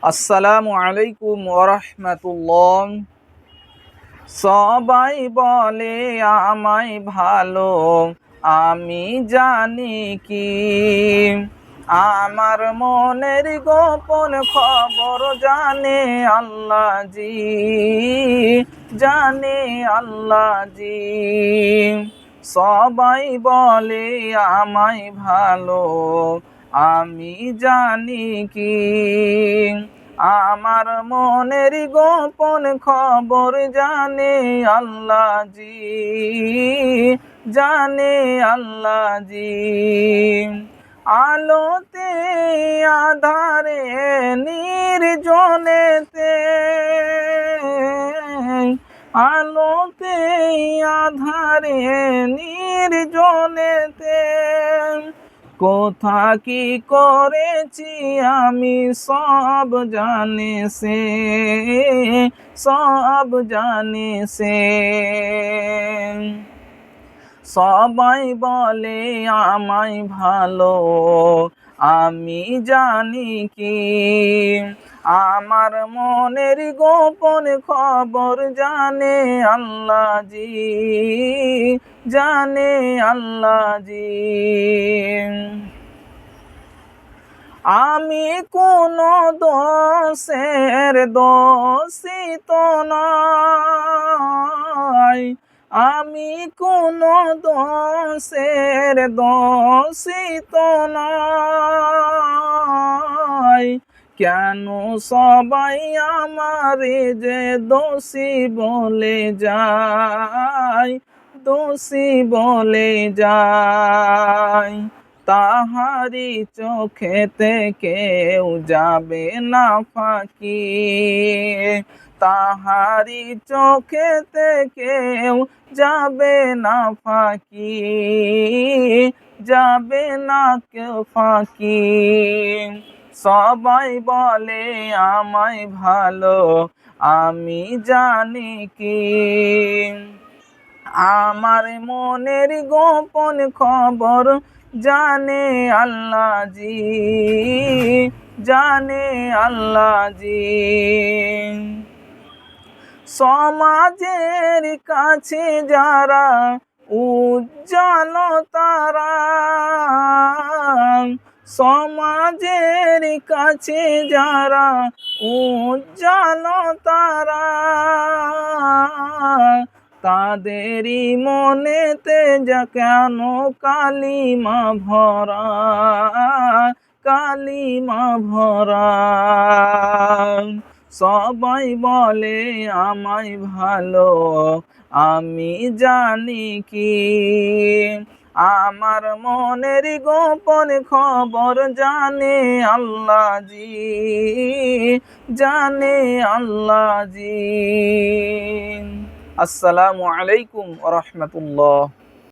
আসসালামু আলাইকুম ওরহমতুল্লাহ। সবাই বলে আমায় ভালো, আমি জানি কি আমার মনের গোপন খবর জানে আল্লাহ জি, জানে আল্লাহ জি। সবাই বলে আমায় ভালো, আমি জানি কি আমার মনের গোপন খবর জানে আল্লাহ জি, জানে আল্লাহ জি। আলোতে আধারে নির্জনেতে, আলোতে আধারে নির্জনেতে কোথা কি করেছি আমি সব জানে সে, সব জানে সে। সবাই বলে আমায় ভালো, আমি জানি কি আমার মনের গোপন খবর জানে আল্লাহ জি, জানে আল্লাহ জি। আমি কোনো দোষের দোষিত নয়, আমি কোনো দোষের দোষিত নয়। কেন সবাই আমারে যে দোষী বলে যায়, দোষী বলে যায়। তাহারি চোখেতে কেউ যাবে না ফাঁকি, তাহারি চোখেতে কেউ যাবে না ফাঁকি, যাবে না কেউ ফাঁকি। সবাই বলে আমায় ভালো, আমি জানি কি আমার মনের গোপন খবর জানে আল্লাহ জি, জানে আল্লাহ জি। সমাজের কাছে যারা উজ্জ্বল তারা, সমাজের কাছে যারা উজ্জ্বল তারা, তাদেরই মনেতে যা কেন কালিমা ভরা, কালিমা ভরা। সবাই বলে আমায় ভালো, আমি জানি কি আমার মনের গোপন খবর জানে আল্লাহ জি, জানে আল্লাহ জি। আসসালামু আলাইকুম ওয়া রাহমাতুল্লাহ।